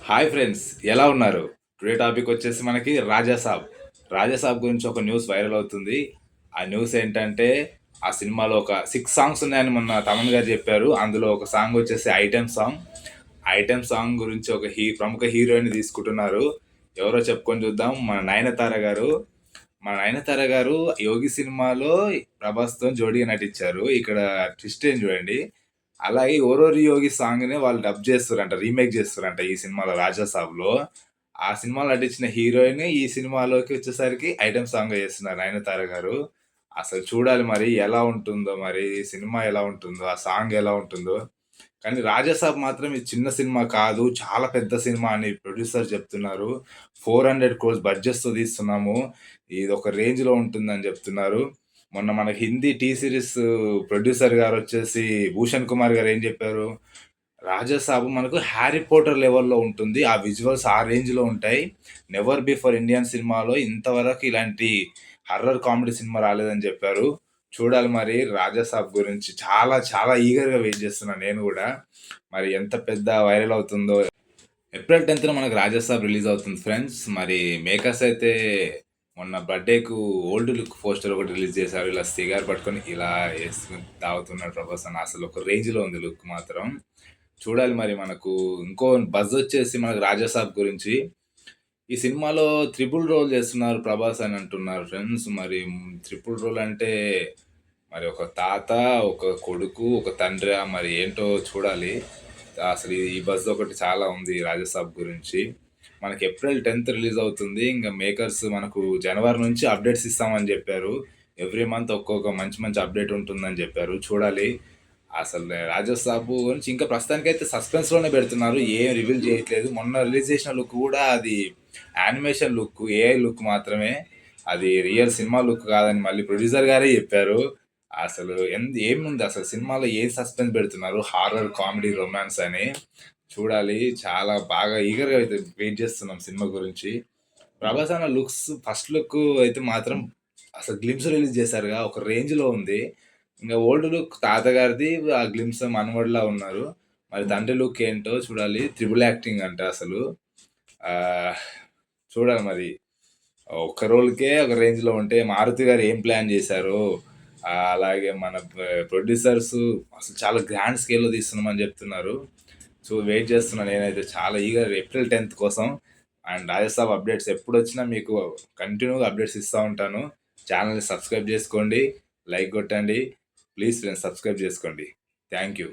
Hi friends, ఎలా ఉన్నారు? Today topic వచ్చేసి మనకి రాజాసాబ్. రాజాసాబ్ గురించి ఒక న్యూస్ వైరల్ అవుతుంది. ఆ న్యూస్ ఏంటంటే ఆ సినిమాలో ఒక 6 సాంగ్స్ ఉన్నాయని మొన్న తమన్ గారు చెప్పారు. అందులో ఒక సాంగ్ వచ్చేసి ఐటెం సాంగ్. ఐటెం సాంగ్ గురించి ఒక ప్రముఖ హీరోయిన్ తీసుకుంటున్నారు. ఎవరో చెప్పుకొని చూద్దాం. మన నయనతార గారు. మన నయనతార గారు 'యోగి' సినిమాలో ప్రభాస్‌తో జోడీగా నటించారు. ఇక్కడ ట్విస్ట్ ఏం చూడండి. అలాగే 'ఓరోరి యోగి' సాంగ్‌ని వాళ్ళు డబ్ చేస్తుర్రంట. రీమేక్ చేస్తుర్రంట ఈ సినిమాలో 'రాజా సాబ్‌లో'. ఆ సినిమాలో నటించిన హీరోయిన్ ఈ సినిమాలోకి వచ్చేసరికి ఐటెమ్ సాంగ్‌గా చేస్తున్నారు 'నయనతార' గారు. అసలు చూడాలి మరి ఎలా ఉంటుందో మరి సినిమా ఎలా ఉంటుందో, ఆ సాంగ్ ఎలా ఉంటుందో. కానీ 'రాజా సాబ్' మాత్రం ఇది చిన్న సినిమా కాదు. చాలా పెద్ద సినిమా అని ప్రొడ్యూసర్ చెప్తున్నారు. 400 క్రోర్స్ బడ్జెట్‌తో తీస్తున్నాము. ఇదొక రేంజ్‌లో ఉంటుందని చెప్తున్నారు. మొన్న మనకి హిందీ సిరీస్ ప్రొడ్యూసర్ గారొచ్చేసి 'భూషణ్ కుమార్' గారు ఏం చెప్పారు? 'రాజా సాబ్' మనకు 'హ్యారీ పాటర్' లెవెల్‌లో ఉంటుంది. ఆ విజువల్స్ ఆ రేంజ్‌లో ఉంటాయి. నెవర్ బిఫోర్ ఇండియన్ సినిమాలో ఇంతవరకు ఇలాంటి హర్రర్ కామెడీ సినిమా రాలేదని చెప్పారు. చూడాలి మరి 'రాజా సాబ్' గురించి చాలా చాలా ఈగర్‌గా వెయిట్ చేస్తున్నా నేను గూడా. మరి ఎంత పెద్ద వైరల్ అవుతుందో. ఏప్రిల్ 10థ్ మనకు 'రాజా సాబ్' రిలీజ్ అవుతుంది ఫ్రెండ్స్. మరి మేకర్స్ అయితే మొన్న బర్త్‌డేకు ఓల్డ్ లుక్ పోస్టర్ ఒకటి రిలీజ్ చేశారు. ఇలా సిగార్ పట్టుకొని ఇలా యేసుకొని తాగుతున్నాడు ప్రభాస్ అని. అసలు ఒక రేంజ్‌లో ఉంది లుక్ మాత్రం. చూడాలి మరి మనకు ఇంకో బజ్ వచ్చేసి మనకు 'రాజా సాబ్' గురించి. ఈ సినిమాలో త్రిపుల్ రోల్ చేస్తున్నారు ప్రభాస్ అని అంటున్నారు ఫ్రెండ్స్. మరి త్రిపుల్ రోల్ అంటే మరి ఒక తాత, ఒక కొడుకు, ఒక తండ్రా మరి ఏంటో చూడాలి. అసలు ఈ బజ్ ఒకటి చాలా ఉంది 'రాజా సాబ్' గురించి. మనకి ఏప్రిల్ 10థ్ రిలీజ్ అవుతుంది. ఇంక మేకర్స్ మనకు జనవరి నుంచి అప్డేట్స్ ఇస్తామని జెప్పారు. ఎవ్రీ మంత్ ఒక్కొక్క మంచి మంచి అప్డేట్ ఉంటుందని జెప్పారు. చూడాలి. అసలు 'రాజా సాబ్' గురించి ఇంకా ప్రస్తుతానికైతే సస్పెన్స్‌లోనే పెడుతున్నారు. ఏం రివీల్ చేయట్లేదు. మొన్న రిలీజ్ చేసిన లుక్ గూడా అది యానిమేషన్ లుక్, ఏఐ లుక్ మాత్రమే. అది రియల్ సినిమా లుక్ కాదని మళ్ళీ ప్రొడ్యూసర్ గారే చెప్పారు. అసలు ఏముంది అసలు సినిమాలో ఏం సస్పెన్స్ పెడుతున్నారు? హారర్, కామెడీ, రొమాన్స్ అని. చూడాలి. చాలా బాగా ఈగర్‌గా అయితే వెయిట్ చేస్తున్నాం సినిమా గురించి. ప్రభాస్ అన్న లుక్స్ ఫస్ట్ లుక్ అయితే మాత్రం అసలు గ్లింప్స్ రిలీజ్ చేశారుగా ఒక రేంజ్‌లో ఉంది. ఇంక ఓల్డ్ లుక్ తాతగారిది ఆ గ్లింప్స్ మనవడిలా ఉన్నారు. మరి తండ్రి లుక్ ఏంటో చూడాలి. త్రిబుల్ యాక్టింగ్ అంట అసలు. ఆహ్, చూడాలి మరి. ఒక్క రోల్‌కే ఒక రేంజ్‌లో ఉంటే 'మారుతి' గారు ఏం ప్లాన్ చేశారో, అలాగే మన ప్రొడ్యూసర్స్ అసలు చాలా గ్రాండ్ స్కేల్‌లో తీస్తున్నామని చెప్తున్నారు. సో, వెయిట్ చేస్తున్నా నేనైతే చాలా ఏప్రిల్ 10థ్ కోసం. అండ్ 'రాజసాబ్' అప్డేట్స్ ఎప్పుడొచ్చినా మీకు కంటిన్యూ‌గా అప్డేట్స్ ఇస్తా ఉంటాను. ఛానెల్‌ని సబ్స్క్రైబ్ చేసుకోండి. లైక్ కొట్టండి. ప్లీజ్ ఫ్రెండ్స్ సబ్స్క్రైబ్ చేసుకోండి. Thank you.